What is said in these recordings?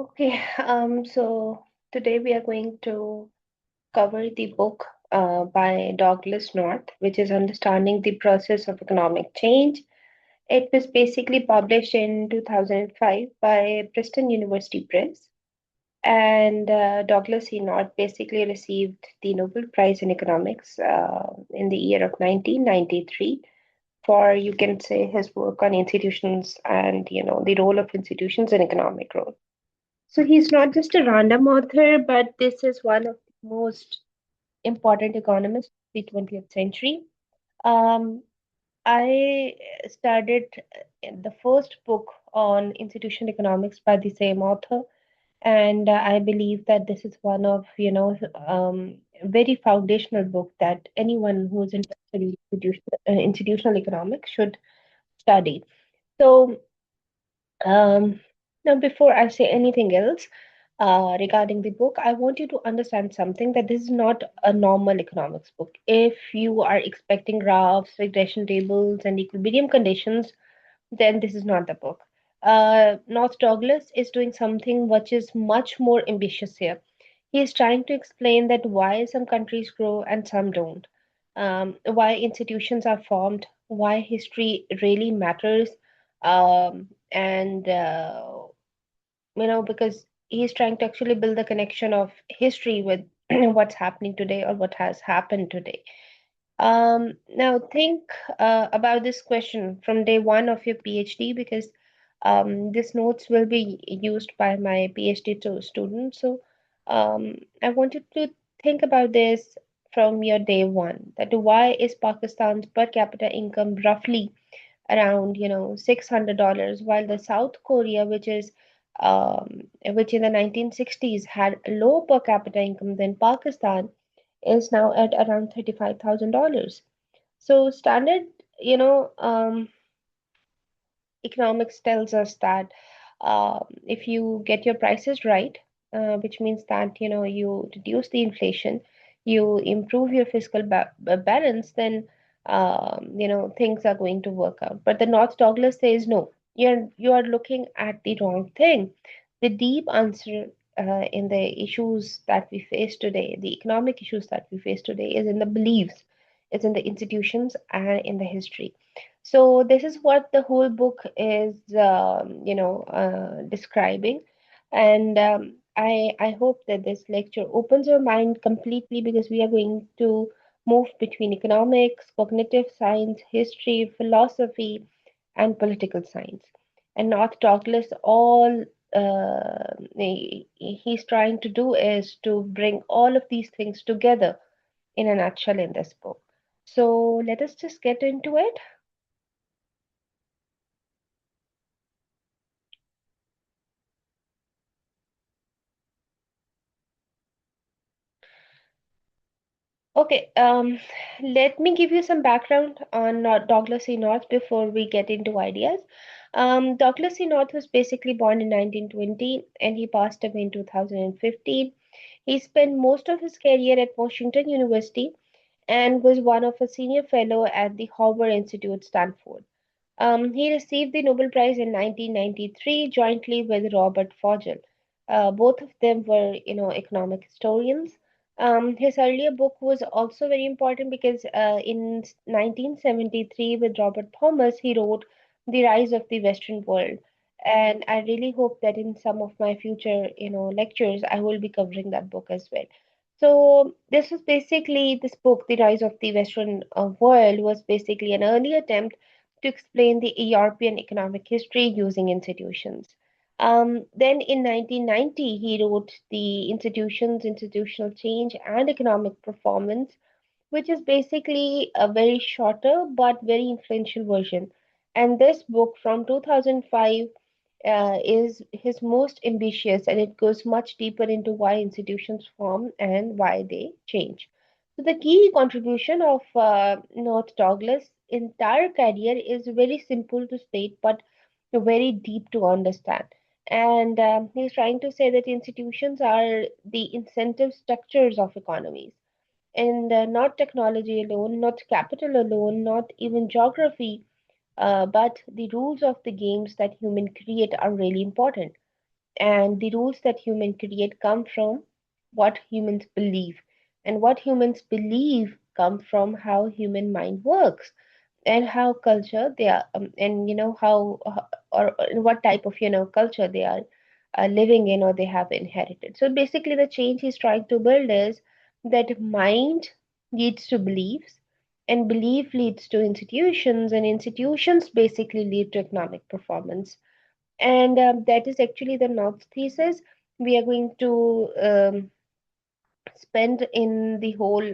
Okay, so today we are going to cover the book by Douglas North, which is Understanding the Process of Economic Change. It was basically published in 2005 by Princeton University Press. And Douglas C. North basically received the Nobel Prize in Economics in the year of 1993 for, you can say, his work on institutions and, the role of institutions in economic growth. So he's not just a random author, but this is one of the most important economists of the 20th century. Um, I started the first book on institutional economics by the same author, and I believe that this is one of, very foundational book that anyone who is interested in institutional economics should study. So um, now, before I say anything else regarding the book, I want you to understand something that this is not a normal economics book. If you are expecting graphs, regression tables, and equilibrium conditions, then this is not the book. North Douglas is doing something which is much more ambitious here. He is trying to explain that why some countries grow and some don't, why institutions are formed, why history really matters, and because he's trying to actually build the connection of history with what's happening today or what has happened today. Now think about this question from day one of your PhD because these notes will be used by my PhD students. So I wanted to think about this from your day one. That why is Pakistan's per capita income roughly around $600, while the South Korea, which in the 1960s had a low per capita income than Pakistan, is now at around $35,000. So standard, you know, um, economics tells us that if you get your prices right, which means that you reduce the inflation, you improve your fiscal balance, then things are going to work out. But the North Douglas says no, you are looking at the wrong thing. The deep answer in the issues that we face today, the economic issues that we face today, is in the beliefs, is in the institutions, and in the history. So this is what the whole book is, describing, and I hope that this lecture opens your mind completely because we are going to move between economics, cognitive science, history, philosophy, and political science. And North Douglas, all he's trying to do is to bring all of these things together in a nutshell in this book. So let us just get into it. Okay, let me give you some background on Douglas C. North before we get into ideas. Douglas C. North was basically born in 1920 and he passed away in 2015. He spent most of his career at Washington University and was one of a senior fellow at the Hoover Institute, Stanford. He received the Nobel Prize in 1993 jointly with Robert Fogel. Both of them were, economic historians. His earlier book was also very important because in 1973, with Robert Thomas, he wrote The Rise of the Western World. And I really hope that in some of my future, lectures, I will be covering that book as well. So this was basically this book, The Rise of the Western World, was basically an early attempt to explain the European economic history using institutions. Then in 1990, he wrote The Institutions, Institutional Change, and Economic Performance, which is basically a very shorter but very influential version. And this book from 2005 is his most ambitious, and it goes much deeper into why institutions form and why they change. So the key contribution of North Douglas' entire career is very simple to state, but very deep to understand. And he's trying to say that institutions are the incentive structures of economies, and not technology alone, not capital alone, not even geography, but the rules of the games that humans create are really important. And the rules that humans create come from what humans believe, and what humans believe come from how human mind works, and how culture they are, and how or what type of culture they are living in, or they have inherited. So basically the change he's trying to build is that mind leads to beliefs, and belief leads to institutions, and institutions basically lead to economic performance. And that is actually the Knox thesis we are going to spend in the whole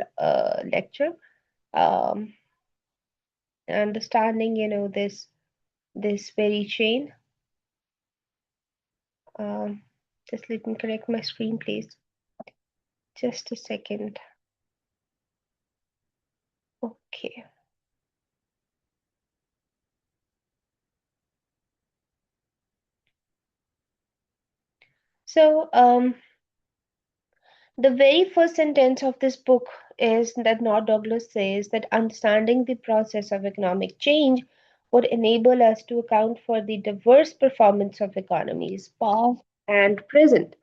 lecture, um, understanding this very chain. Um, just let me correct my screen, please. Just a second. Okay. So, the very first sentence of this book is that Not Douglas says that understanding the process of economic change would enable us to account for the diverse performance of economies, past and present.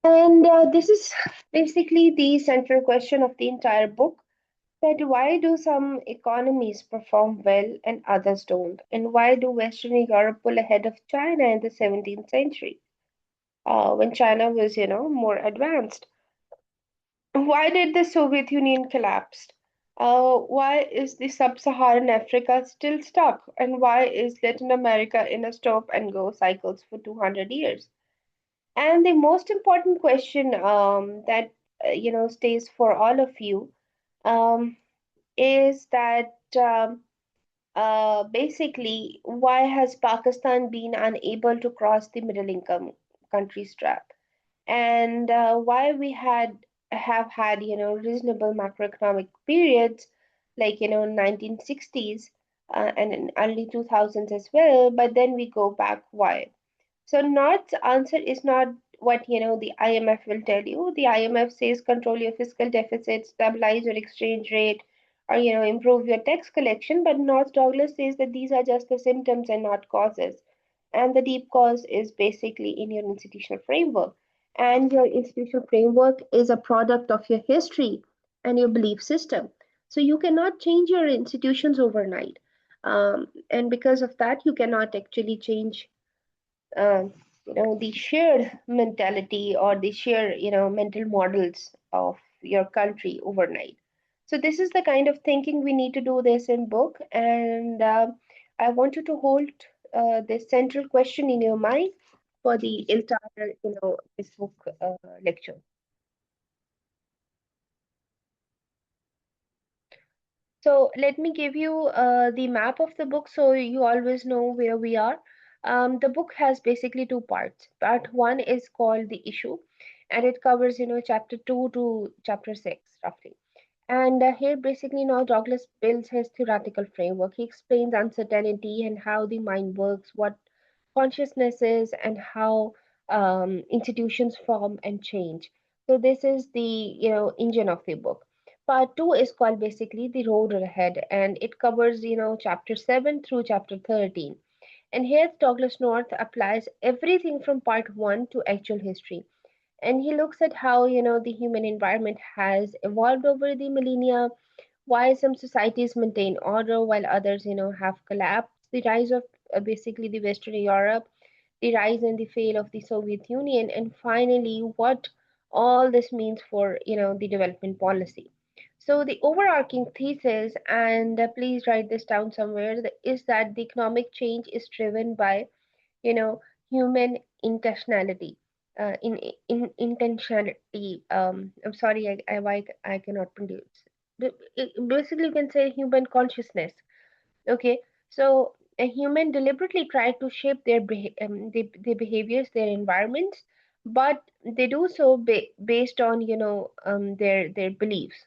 And this is basically the central question of the entire book, that why do some economies perform well and others don't? And why do Western Europe pull ahead of China in the 17th century, when China was, more advanced? Why did the Soviet Union collapse? Why is the sub-Saharan Africa still stuck? And why is Latin America in a stop and go cycles for 200 years? And the most important question that stays for all of you, um, is that basically, why has Pakistan been unable to cross the middle income countries trap? And why we have had reasonable macroeconomic periods, like 1960s, and in early 2000s as well, but then we go back, why? So North's answer is not what the IMF will tell you. The IMF says control your fiscal deficit, stabilize your exchange rate, or improve your tax collection. But North Douglas says that these are just the symptoms and not causes. And the deep cause is basically in your institutional framework. And your institutional framework is a product of your history and your belief system. So you cannot change your institutions overnight. And because of that, you cannot actually change uh, the shared mentality, or the shared mental models of your country overnight. So this is the kind of thinking we need to do this in book. And I want you to hold this central question in your mind for the entire this book lecture. So let me give you the map of the book so you always know where we are. The book has basically two parts. Part one is called The Issue, and it covers, chapter 2 to chapter 6, roughly. And here, basically, now Douglas builds his theoretical framework. He explains uncertainty and how the mind works, what consciousness is, and how institutions form and change. So this is the engine of the book. Part two is called basically the road ahead, and it covers chapter 7 through chapter 13. And here Douglas North applies everything from part one to actual history, and he looks at how the human environment has evolved over the millennia, why some societies maintain order while others have collapsed, the rise of basically the Western Europe, the rise and the fall of the Soviet Union, and finally what all this means for the development policy. So the overarching thesis, and please write this down somewhere, is that the economic change is driven by you know human intentionality. In intentionality. I'm sorry, I cannot pronounce. Basically, you can say human consciousness. Okay, so a human deliberately try to shape their behaviors, their environments, but they do so based on their beliefs,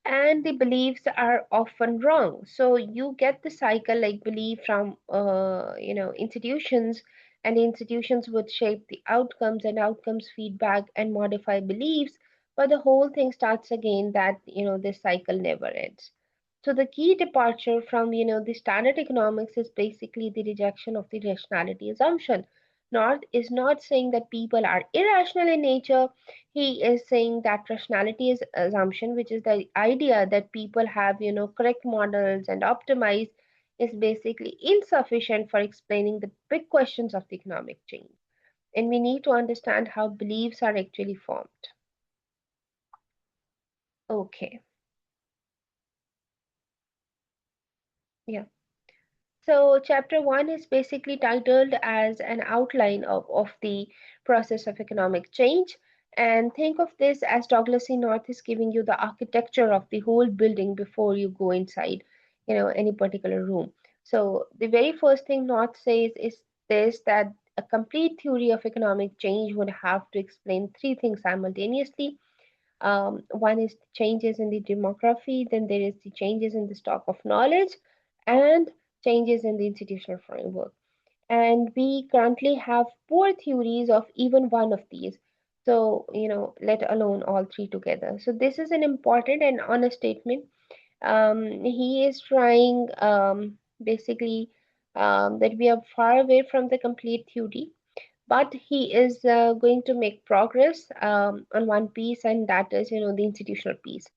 and the beliefs are often wrong. So you get the cycle, like belief from institutions, and the institutions would shape the outcomes, and outcomes feedback and modify beliefs, but the whole thing starts again, that this cycle never ends. So the key departure from the standard economics is basically the rejection of the rationality assumption. North is not saying that people are irrational in nature. He is saying that rationality is assumption, which is the idea that people have, correct models and optimize is basically insufficient for explaining the big questions of the economic change. And we need to understand how beliefs are actually formed. Okay, yeah. So, chapter one is basically titled as an outline of the process of economic change. And think of this as Douglas C. North is giving you the architecture of the whole building before you go inside, any particular room. So, the very first thing North says is this, that a complete theory of economic change would have to explain three things simultaneously. One is changes in the demography, then there is the changes in the stock of knowledge, and changes in the institutional framework. And we currently have poor theories of even one of these. So, let alone all three together. So, this is an important and honest statement. He is trying basically that we are far away from the complete theory, but he is going to make progress on one piece, and that is, the institutional piece.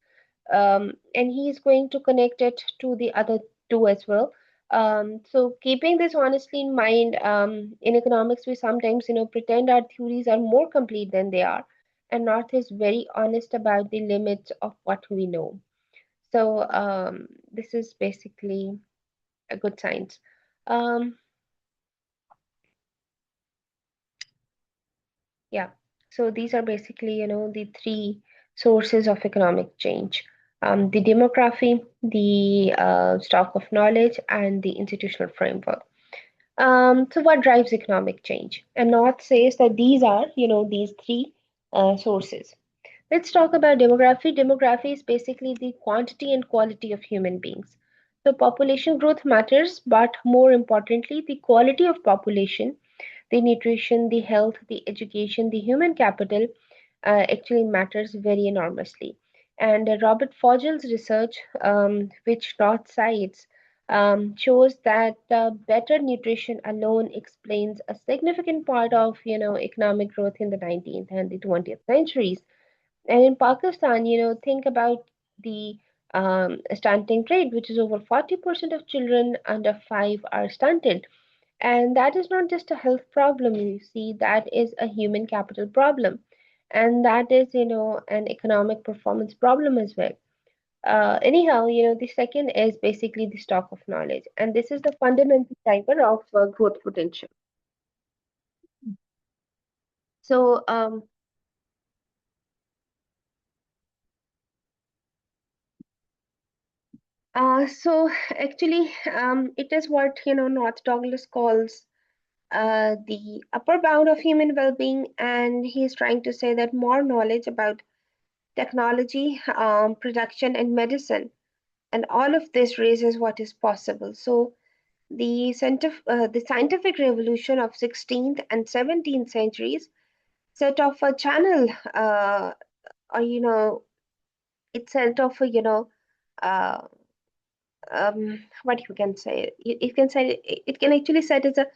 And he is going to connect it to the other two as well. So keeping this honestly in mind, in economics, we sometimes, pretend our theories are more complete than they are, and North is very honest about the limits of what we know. So this is basically a good science. Um, Yeah. So these are basically, the three sources of economic change. The demography, the stock of knowledge, and the institutional framework. So what drives economic change? And North says that these are, these three sources. Let's talk about demography. Demography is basically the quantity and quality of human beings. So population growth matters, but more importantly, the quality of population, the nutrition, the health, the education, the human capital actually matters very enormously. And Robert Fogel's research, which North cites, shows that better nutrition alone explains a significant part of economic growth in the 19th and the 20th centuries. And in Pakistan, think about the stunting rate, which is over 40% of children under 5 are stunted. And that is not just a health problem, you see, that is a human capital problem. And that is, an economic performance problem as well. Anyhow, the second is basically the stock of knowledge. And this is the fundamental driver of growth potential. So, so actually, it is what, North Douglas calls the upper bound of human well-being, and he's trying to say that more knowledge about technology, production, and medicine, and all of this raises what is possible. So the scientific revolution of 16th and 17th centuries set off a channel, or it set off a uh, what you can say. You can say it can actually set as a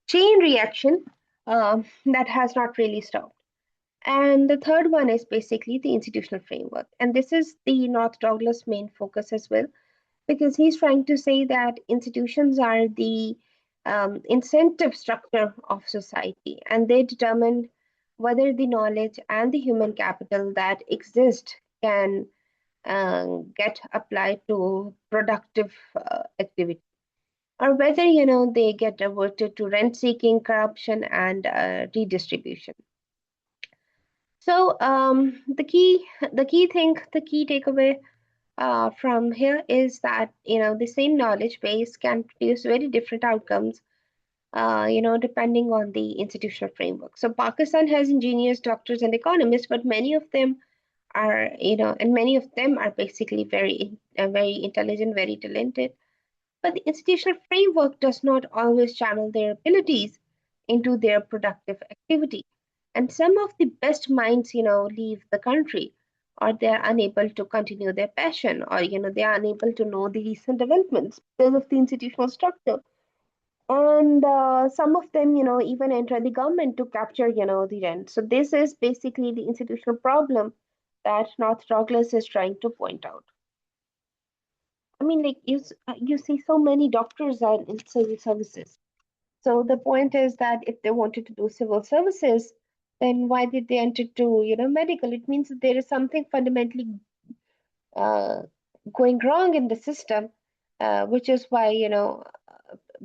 chain reaction that has not really stopped. And the third one is basically the institutional framework. And this is the North Douglas main focus as well, because he's trying to say that institutions are the incentive structure of society, and they determine whether the knowledge and the human capital that exist can get applied to productive activity, or whether they get diverted to rent seeking, corruption, and redistribution. So the key takeaway from here is that the same knowledge base can produce very different outcomes, depending on the institutional framework. So Pakistan has engineers, doctors, and economists, but many of them are, and many of them are basically very intelligent, very talented. But the institutional framework does not always channel their abilities into their productive activity. And some of the best minds, leave the country, or they are unable to continue their passion, or they are unable to know the recent developments because of the institutional structure. And some of them, even enter the government to capture, the rent. So this is basically the institutional problem that North Douglas is trying to point out. I mean, like you see so many doctors are in civil services. So the point is that if they wanted to do civil services, then why did they enter to, medical? It means that there is something fundamentally uh, going wrong in the system, which is why,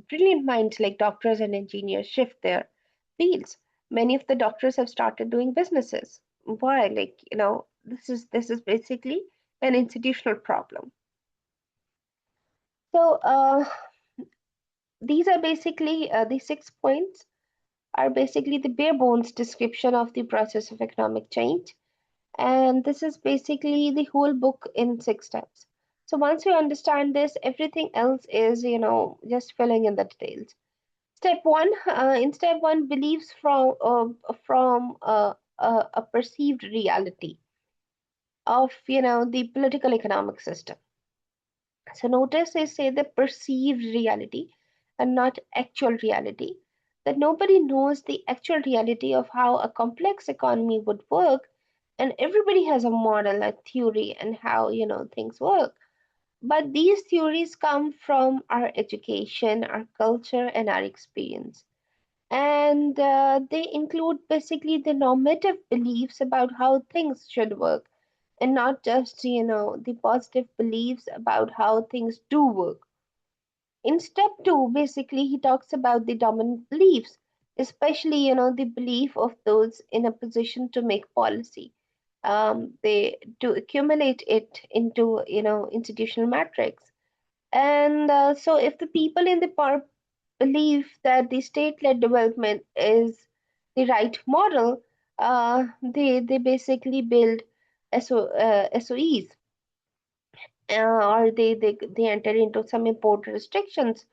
brilliant minds like doctors and engineers shift their fields. Many of the doctors have started doing businesses. Why? Like, this is basically an institutional problem. So these are basically the 6 points are basically the bare bones description of the process of economic change. And this is basically the whole book in 6 steps. So once you understand this, everything else is, just filling in the details. Step one, in step one, beliefs from a perceived reality of, the political economic system. So notice they say the perceived reality and not actual reality. That nobody knows the actual reality of how a complex economy would work, and everybody has a model, a theory, and how things work. But these theories come from our education, our culture, and our experience. And they include basically the normative beliefs about how things should work, and not just, the positive beliefs about how things do work. In step two, basically, he talks about the dominant beliefs, especially, the belief of those in a position to make policy. They to accumulate it into, institutional matrix. And so, if the people in the power believe that the state-led development is the right model, they basically build SOEs, or they enter into some import restrictions,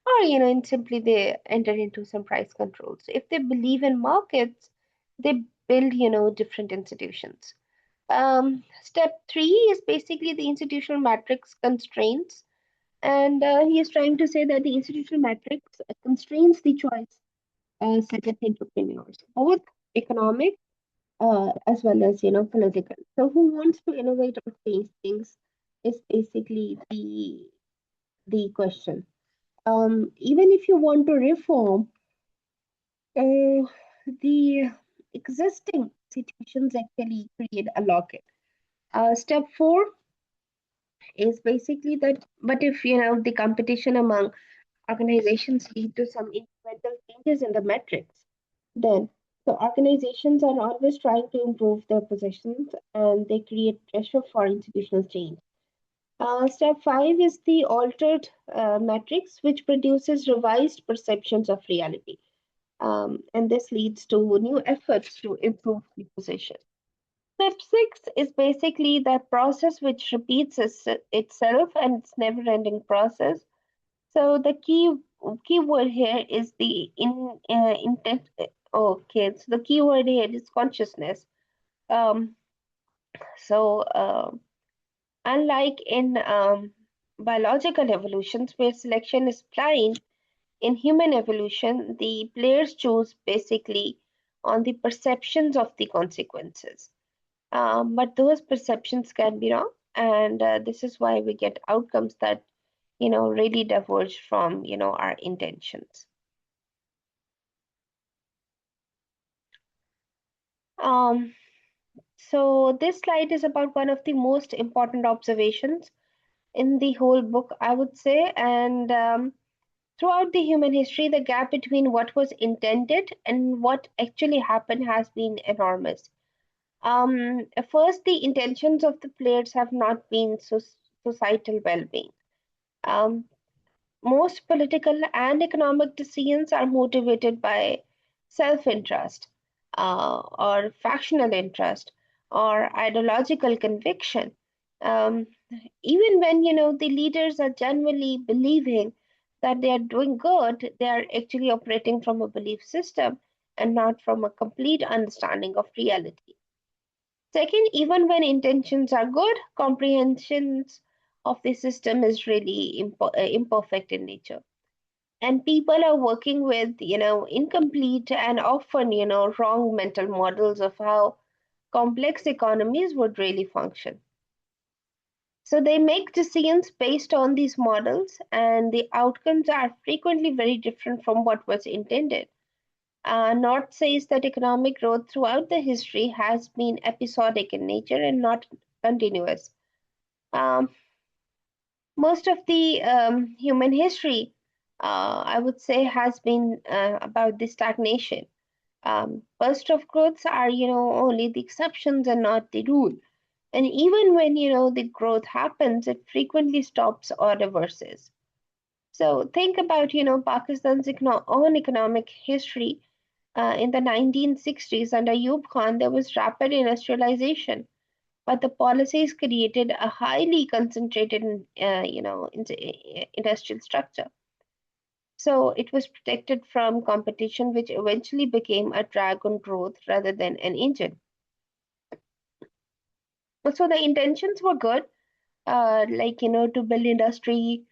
or and simply they enter into some price controls. If they believe in markets, they build different institutions. Step three is basically the institutional matrix constraints, and he is trying to say that the institutional matrix constrains the choice set of entrepreneurs, both economic as well as political. So who wants to innovate or change things is basically the question. Even if you want to reform, uh, the existing situations actually create a locket. Step four is basically that, but if the competition among organizations lead to some incremental changes in the metrics, then the organizations are always trying to improve their positions and they create pressure for institutional change. Step five is the altered metrics, which produces revised perceptions of reality. And this leads to new efforts to improve the position. Step six is basically that process which repeats itself and it's never-ending process. So the key word here is the intent. Okay, so the key word here is consciousness. Um, so unlike in biological evolutions where selection is blind, in human evolution, the players choose basically on the perceptions of the consequences. But those perceptions can be wrong, and this is why we get outcomes that really diverge from our intentions. Um, so this slide is about one of the most important observations in the whole book, I would say, and throughout the human history, the gap between what was intended and what actually happened has been enormous. First, the intentions of the players have not been societal well-being. Um, Most political and economic decisions are motivated by self-interest, or factional interest, or ideological conviction. Um, Even when the leaders are genuinely believing that they are doing good, they are actually operating from a belief system and not from a complete understanding of reality. Second, even when intentions are good, comprehensions of the system is really imperfect in nature. And people are working with, incomplete and often, wrong mental models of how complex economies would really function. So they make decisions based on these models, and the outcomes are frequently very different from what was intended. North says that economic growth throughout the history has been episodic in nature and not continuous. Um, Most of the human history, I would say, has been about the stagnation. Bursts of growths are, only the exceptions and not the rule. And even when, the growth happens, it frequently stops or reverses. So think about, Pakistan's own economic history. In the 1960s, under Ayub Khan, there was rapid industrialization, but the policies created a highly concentrated, industrial structure. So it was protected from competition, which eventually became a drag on growth rather than an engine. So the intentions were good, like, to build industry,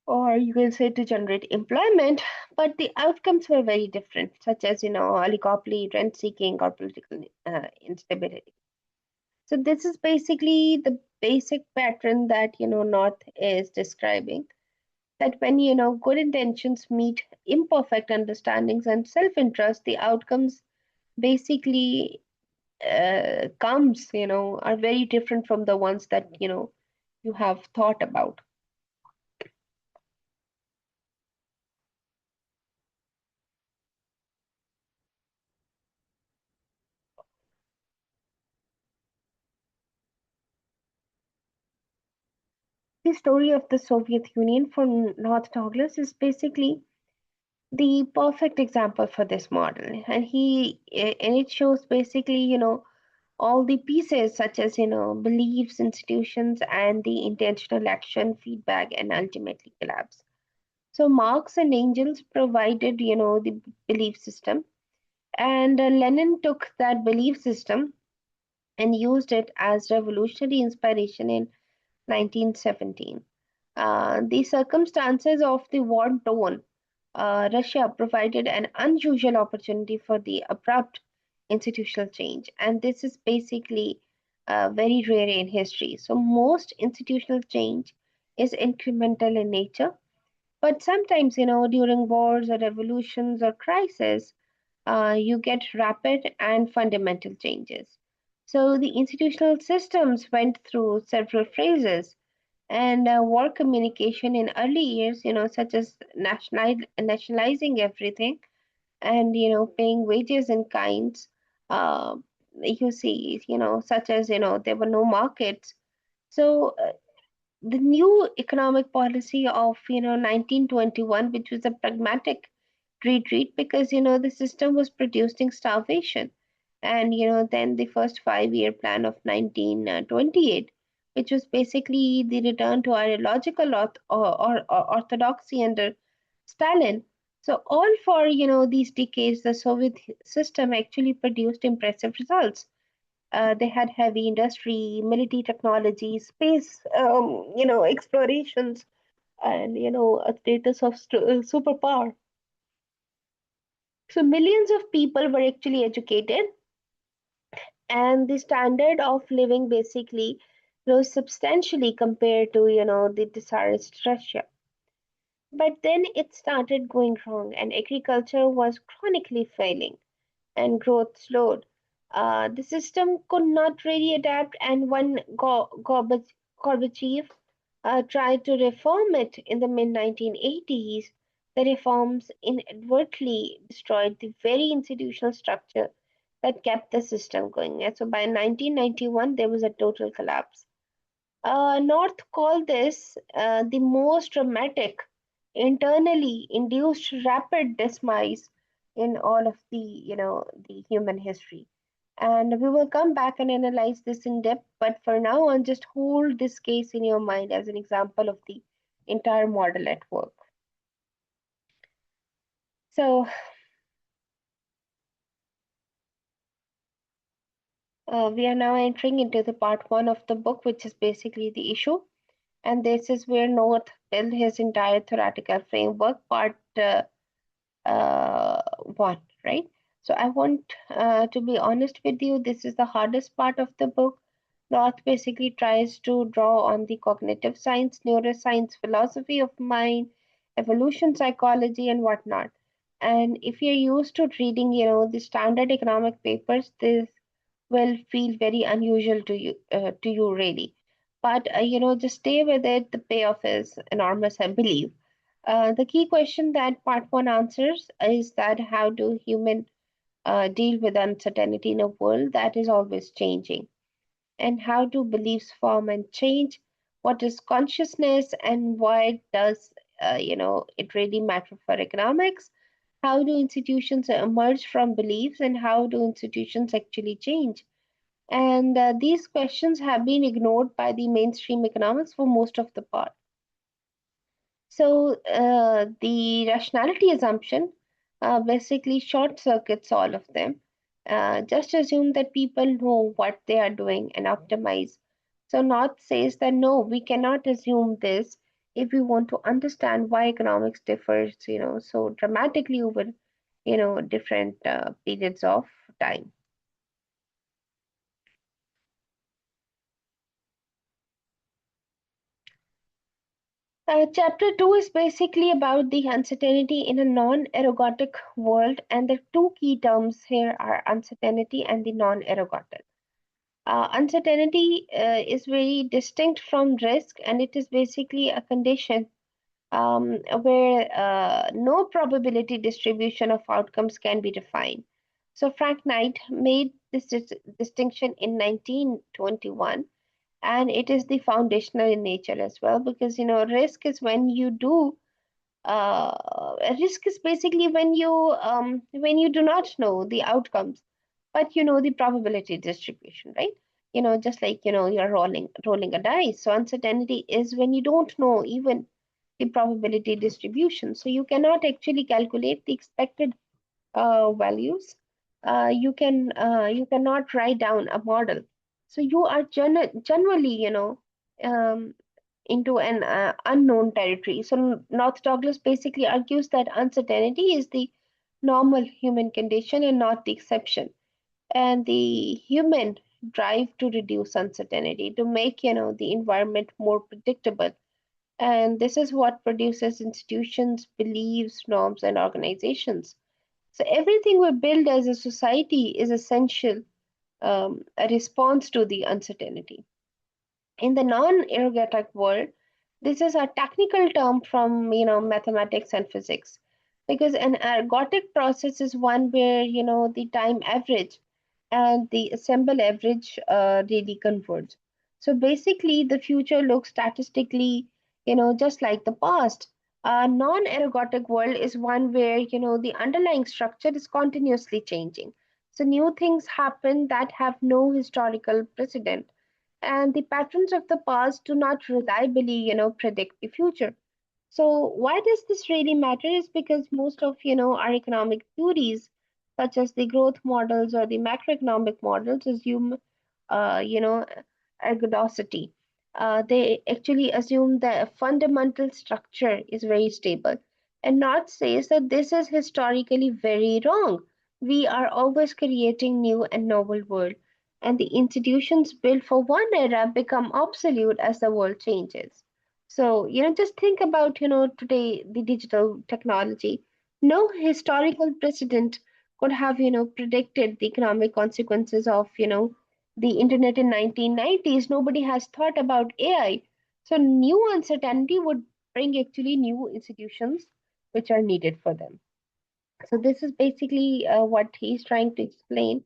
or you can say to generate employment, but the outcomes were very different, such as, oligopoly, rent seeking, or political instability. So this is basically the basic pattern that, North is describing, that when, good intentions meet imperfect understandings and self-interest, the outcomes basically comes, are very different from the ones that, you have thought about. The story of the Soviet Union for North Douglas is basically the perfect example for this model, and it shows basically, all the pieces such as, beliefs, institutions, and the intentional action, feedback, and ultimately collapse. So Marx and Engels provided, the belief system, and Lenin took that belief system and used it as revolutionary inspiration in 1917. The circumstances of the war torn Russia provided an unusual opportunity for the abrupt institutional change, and this is basically very rare in history. So, most institutional change is incremental in nature, but sometimes, during wars or revolutions or crises, you get rapid and fundamental changes. So, the institutional systems went through several phases, and war communication in early years, such as nationalizing everything, and, paying wages in kinds. uh, you see, such as, there were no markets. So the new economic policy of, 1921, which was a pragmatic retreat, because, the system was producing starvation. And, then the first 5-year plan of 1928, which was basically the return to ideological or orthodoxy under Stalin. So all for, these decades, the Soviet system actually produced impressive results. They had heavy industry, military technology, space, explorations, and, a status of superpower. So millions of people were actually educated, and the standard of living basically rose substantially compared to, the Tsarist Russia. But then it started going wrong, and agriculture was chronically failing, and growth slowed. The system could not really adapt, and when Gorbachev tried to reform it in the mid 1980s, the reforms inadvertently destroyed the very institutional structure that kept the system going. And so by 1991, there was a total collapse. North called this the most dramatic, internally induced rapid demise in all of the, the human history. And we will come back and analyze this in depth, but for now on, just hold this case in your mind as an example of the entire model at work. So we are now entering into the part one of the book, which is basically the issue. And this is where North built his entire theoretical framework, part one, right? So I want to be honest with you, this is the hardest part of the book. North basically tries to draw on the cognitive science, neuroscience, philosophy of mind, evolution psychology, and whatnot. And if you're used to reading, the standard economic papers, this will feel very unusual to you really. But just stay with it. The payoff is enormous, I believe. The key question that part one answers is that how do humans deal with uncertainty in a world that is always changing? And how do beliefs form and change? What is consciousness and why does it really matter for economics? How do institutions emerge from beliefs and how do institutions actually change? And these questions have been ignored by the mainstream economics for most of the part. So the rationality assumption basically short circuits all of them. Just assume that people know what they are doing and optimize. So North says that no, we cannot assume this if we want to understand why economics differs, so dramatically over, different periods of time. Chapter 2 is basically about the uncertainty in a non erogotic world, and the two key terms here are uncertainty and the non erogotic. Uncertainty is very distinct from risk, and it is basically a condition where no probability distribution of outcomes can be defined. So, Frank Knight made this distinction in 1921, and it is the foundational in nature as well because risk is when you do risk is basically when you do not know the outcomes, but you know the probability distribution, right? Just like you're rolling a dice. So uncertainty is when you don't know even the probability distribution. So you cannot actually calculate the expected values. You cannot write down a model. So you are generally, um, into an unknown territory. So North Douglas basically argues that uncertainty is the normal human condition and not the exception. And the human drive to reduce uncertainty, to make the environment more predictable. And this is what produces institutions, beliefs, norms, and organizations. So everything we build as a society is essential a response to the uncertainty. In the non-ergodic world, this is a technical term from mathematics and physics, because an ergodic process is one where the time average and the assemble average really converge. So basically, the future looks statistically, just like the past. A non-ergodic world is one where the underlying structure is continuously changing. So new things happen that have no historical precedent, and the patterns of the past do not reliably predict the future. So why does this really matter is because most of our economic theories, such as the growth models or the macroeconomic models, assume ergodicity. They actually assume that a fundamental structure is very stable, and not says that this is historically very wrong. We are always creating new and novel world, and the institutions built for one era become obsolete as the world changes. So, just think about, today the digital technology. No historical precedent could have, predicted the economic consequences of, the internet in 1990s. Nobody has thought about AI. So new uncertainty would bring actually new institutions which are needed for them. So this is basically what he's trying to explain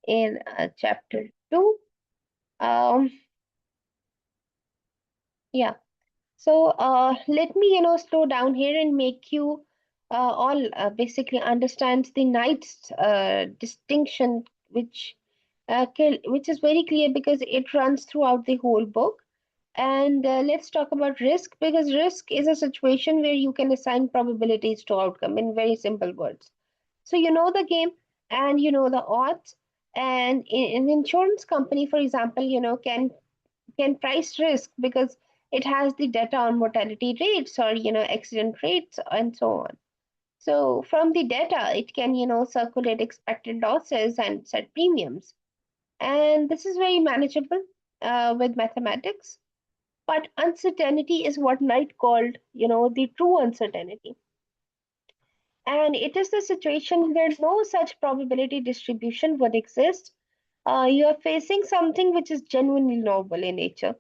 in chapter 2. Um, yeah. So let me, slow down here and make you all basically understand the Knight's distinction, which is very clear because it runs throughout the whole book. And let's talk about risk, because risk is a situation where you can assign probabilities to outcome in very simple words. So you know the game and you know the odds. And an insurance company, for example, can price risk because It has the data on mortality rates or accident rates and so on. So from the data, it can circulate expected losses and set premiums. And this is very manageable with mathematics. But uncertainty is what Knight called, the true uncertainty. And it is the situation where no such probability distribution would exist. You are facing something which is genuinely novel in nature.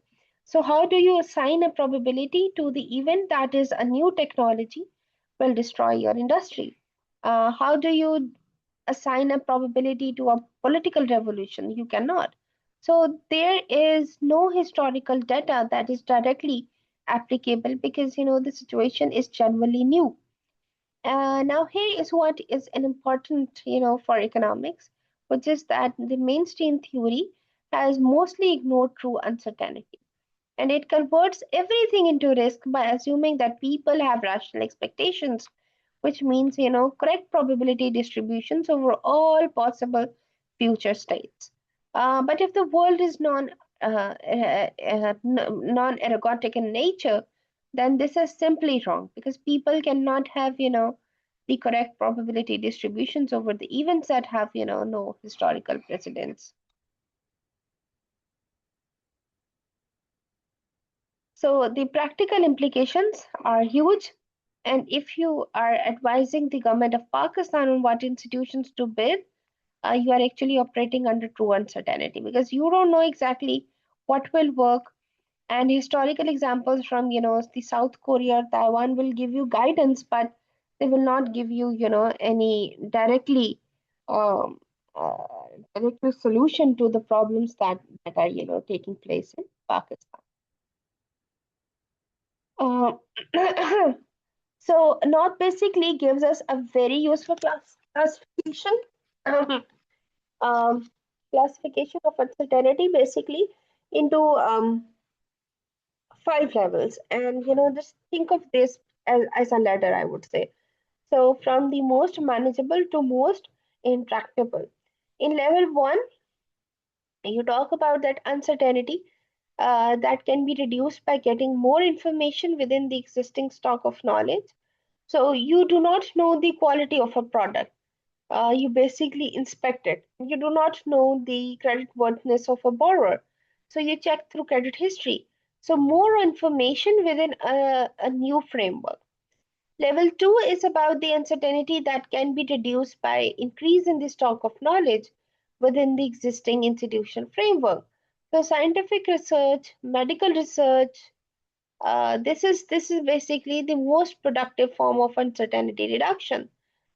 So, how do you assign a probability to the event that is a new technology will destroy your industry? How do you assign a probability to a political revolution? You cannot. So, there is no historical data that is directly applicable because the situation is genuinely new. Now, here is what is an important, for economics, which is that the mainstream theory has mostly ignored true uncertainty, and it converts everything into risk by assuming that people have rational expectations, which means, correct probability distributions over all possible future states. But if the world is non-ergodic in nature, then this is simply wrong because people cannot have, the correct probability distributions over the events that have, no historical precedence. So the practical implications are huge. And if you are advising the government of Pakistan on what institutions to build, you are actually operating under true uncertainty because you don't know exactly what will work. And historical examples from the South Korea or Taiwan will give you guidance, but they will not give you any um, uh, directly solution to the problems that are taking place in Pakistan. Uh, so North basically gives us a very useful classification. Um, um, Classification of uncertainty basically into 5 levels, and just think of this as a ladder, I would say. So from the most manageable to most intractable. In level 1, you talk about that uncertainty that can be reduced by getting more information within the existing stock of knowledge. So you do not know the quality of a product. You basically inspect it. You do not know the credit worthiness of a borrower. So you check through credit history. So more information within a new framework. Level 2 is about the uncertainty that can be reduced by increase in the stock of knowledge within the existing institutional framework. So scientific research, medical research, this is basically the most productive form of uncertainty reduction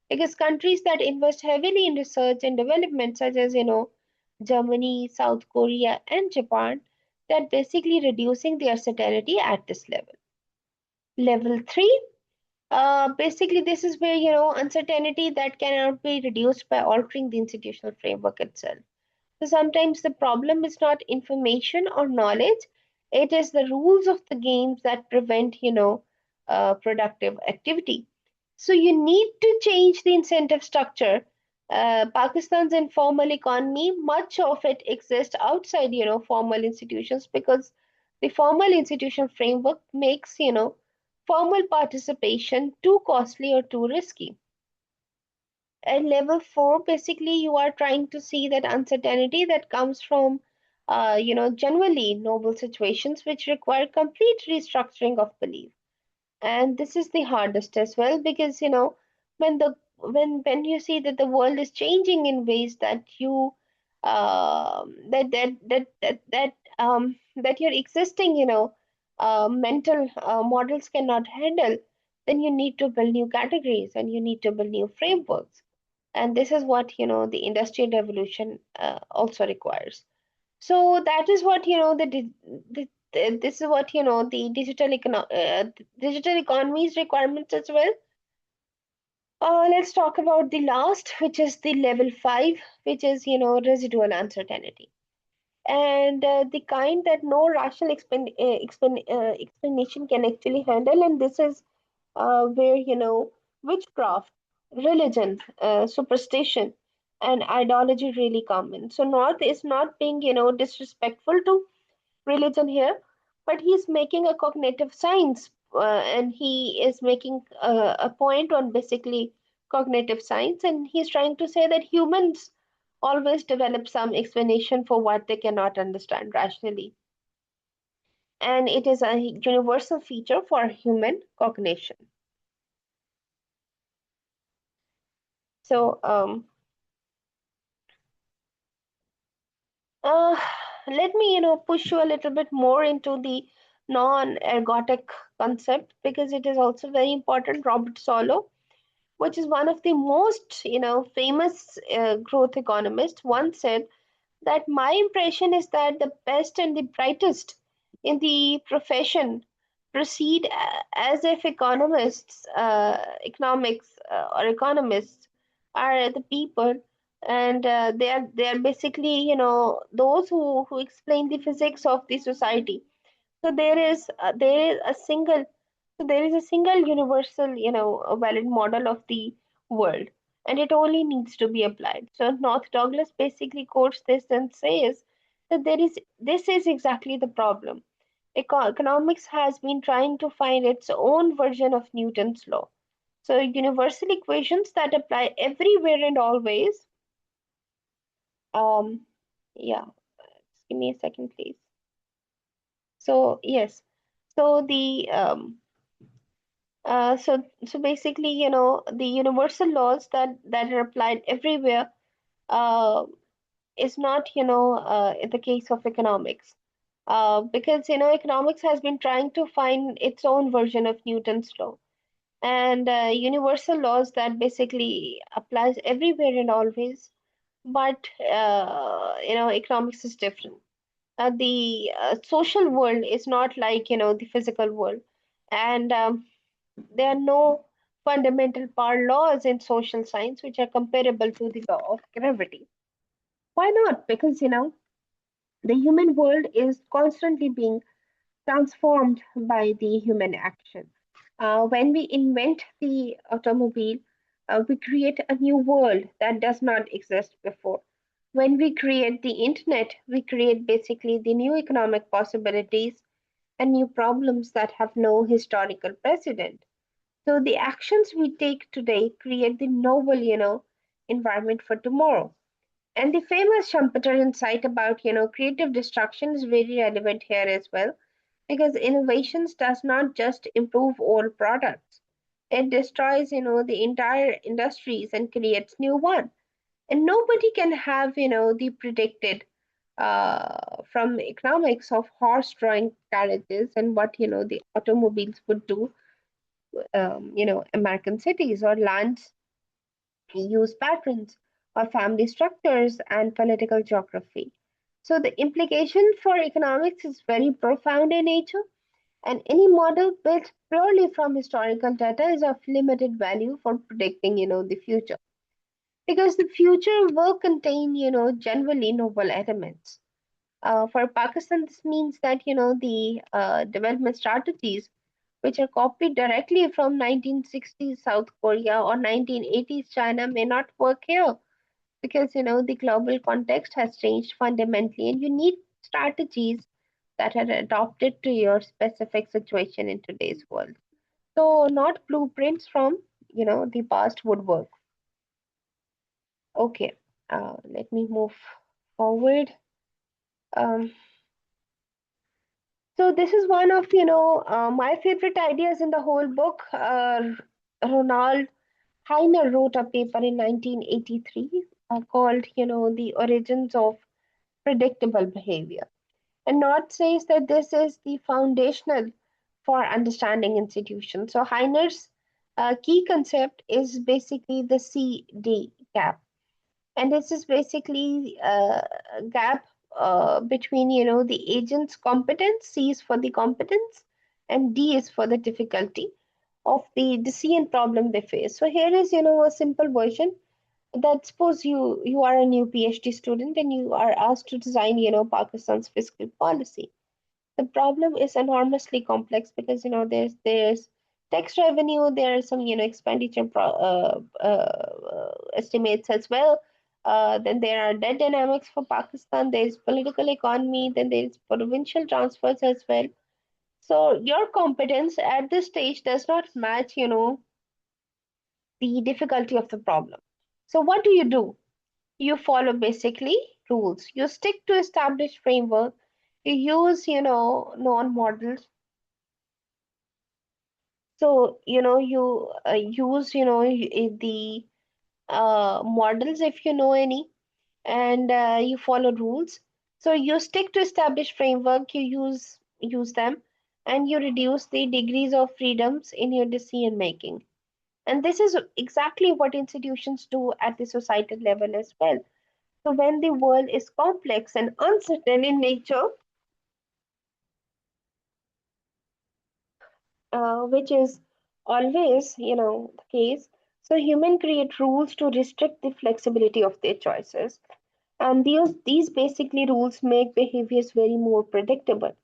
because countries that invest heavily in research and development, such as Germany, South Korea, and Japan, they're basically reducing their uncertainty at this level. Level 3, basically this is where uncertainty that cannot be reduced by altering the institutional framework itself. So sometimes the problem is not information or knowledge, it is the rules of the games that prevent, productive activity. So you need to change the incentive structure. Pakistan's informal economy, much of it exists outside, formal institutions because the formal institutional framework makes, formal participation too costly or too risky. At level 4, basically, you are trying to see that uncertainty that comes from, genuinely novel situations which require complete restructuring of belief. And this is the hardest as well because when you see that the world is changing in ways that you that your existing mental models cannot handle, then you need to build new categories and you need to build new frameworks. And this is what the industrial revolution also requires. So that is what this is what the digital economy's requirements as well. Let's talk about the last, which is the level 5, which is residual uncertainty, and the kind that no rational explanation can actually handle. And this is where witchcraft, religion, superstition, and ideology really come in. So North is not being disrespectful to religion here, but he's making a cognitive science, and he is making a point on basically cognitive science, and he's trying to say that humans always develop some explanation for what they cannot understand rationally, and it is a universal feature for human cognition. So uh, let me push you a little bit more into the non-ergotic concept, because it is also very important. Robert Solow, which is one of the most famous growth economists, once said that my impression is that the best and the brightest in the profession proceed as if or economists are the people, and they are basically those who explain the physics of the society. So there is a single universal, a valid model of the world, and it only needs to be applied. So North Douglas basically quotes this and says that this is exactly the problem. Economics has been trying to find its own version of Newton's law. So universal equations that apply everywhere and always. Um, yeah, just give me a second, please. So yes, so the so basically, the universal laws that are applied everywhere uh, is not, in the case of economics. Because, economics has been trying to find its own version of Newton's law, and universal laws that basically applies everywhere and always. But, economics is different. The social world is not like, the physical world. And there are no fundamental power laws in social science which are comparable to the law of gravity. Why not? Because, the human world is constantly being transformed by the human action. When we invent the automobile, we create a new world that does not exist before. When we create the internet, we create basically the new economic possibilities and new problems that have no historical precedent. So the actions we take today create the novel, environment for tomorrow. And the famous Schumpeter insight about, creative destruction is very relevant here as well, because innovations does not just improve old products. It destroys, the entire industries and creates new one. And nobody can have, the predicted from economics of horse-drawing carriages and what, the automobiles would do, American cities or lands use patterns or family structures and political geography. So the implication for economics is very profound in nature, and any model built purely from historical data is of limited value for predicting, the future. Because the future will contain, generally novel elements. For Pakistan, this means that, the development strategies which are copied directly from 1960s South Korea or 1980s China may not work here, because the global context has changed fundamentally, and you need strategies that are adopted to your specific situation in today's world. So not blueprints from the past would work. Okay, let me move forward. um, so this is one of my favorite ideas in the whole book. Ronald Heiner wrote a paper in 1983 called the origins of predictable behavior. And North says that this is the foundational for understanding institutions. So Heiner's key concept is basically the CD gap, and this is basically a gap between the agent's competence, C is for the competence, and D is for the difficulty of the decision problem they face. So here is a simple version that suppose you are a new PhD student and you are asked to design Pakistan's fiscal policy. The problem is enormously complex because there's tax revenue, there are some expenditure estimates as well. Then there are debt dynamics for Pakistan. There is political economy. Then there is provincial transfers as well. So your competence at this stage does not match, the difficulty of the problem. So what do? You follow basically rules. You stick to established framework. You use, known models. So, you use, the models if you know any, and you follow rules. So you stick to established framework, you use them, and you reduce the degrees of freedoms in your decision making. And this is exactly what institutions do at the societal level as well. So when the world is complex and uncertain in nature, which is always, the case, so human create rules to restrict the flexibility of their choices. And these basically rules make behaviors very more predictable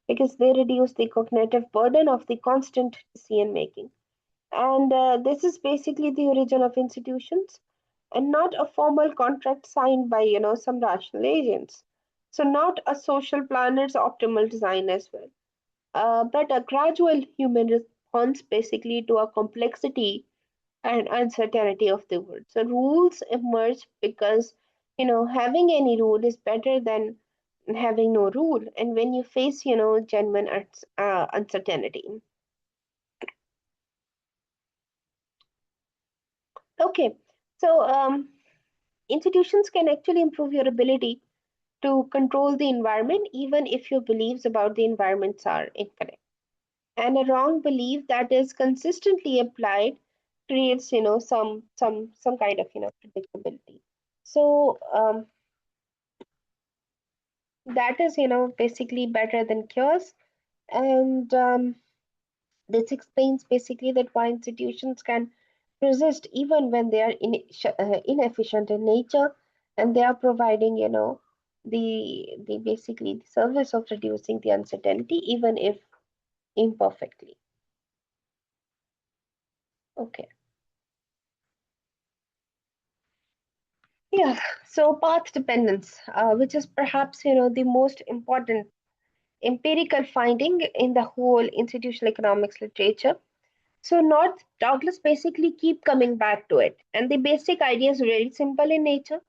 because they reduce the cognitive burden of the constant decision making. And this is basically the origin of institutions and not a formal contract signed by, some rational agents. So not a social planner's optimal design as well, but a gradual human response basically to a complexity and uncertainty of the world. So rules emerge because having any rule is better than having no rule. And when you face genuine uncertainty. Okay, so institutions can actually improve your ability to control the environment even if your beliefs about the environments are incorrect. And a wrong belief that is consistently applied creates some kind of predictability. So that is basically better than chaos. And this explains basically that why institutions can persist even when they are inefficient in nature, and they are providing the basically the service of reducing the uncertainty even if imperfectly. Okay. Yeah, so path dependence, which is perhaps the most important empirical finding in the whole institutional economics literature. So North Douglas basically keep coming back to it, and the basic idea is very simple in nature.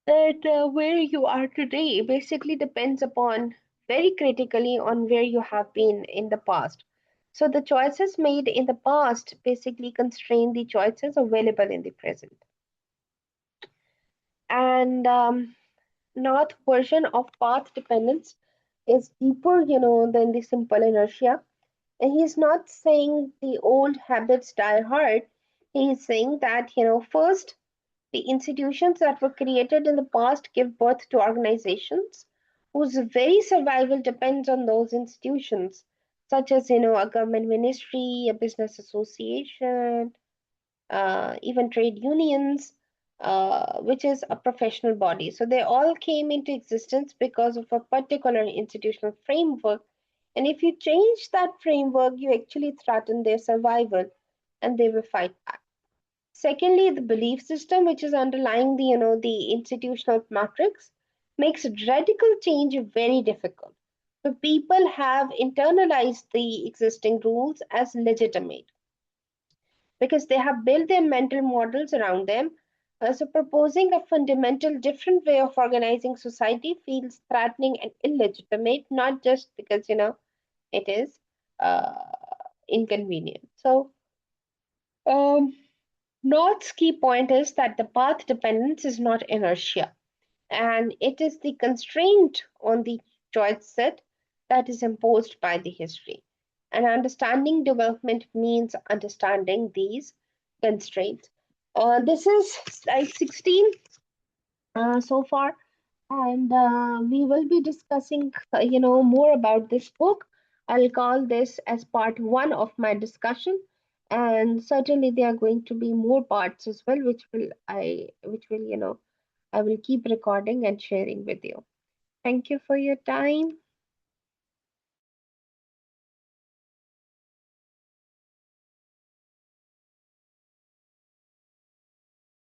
That where you are today basically depends upon very critically on where you have been in the past. So the choices made in the past basically constrain the choices available in the present. And North version of path dependence is deeper, than the simple inertia. And he's not saying the old habits die hard. He's saying that, first, the institutions that were created in the past give birth to organizations whose very survival depends on those institutions, such as, a government ministry, a business association, even trade unions, which is a professional body. So they all came into existence because of a particular institutional framework. And if you change that framework, you actually threaten their survival and they will fight back. Secondly, the belief system, which is underlying the institutional matrix, makes radical change very difficult. So people have internalized the existing rules as legitimate because they have built their mental models around them. So, proposing a fundamental different way of organizing society feels threatening and illegitimate, not just because it is uh, inconvenient. So, um, North's key point is that the path dependence is not inertia, and it is the constraint on the choice set that is imposed by the history. And understanding development means understanding these constraints. This is slide 16 so far, and we will be discussing, more about this book. I'll call this as part one of my discussion, and certainly there are going to be more parts as well, which will, I will keep recording and sharing with you. Thank you for your time.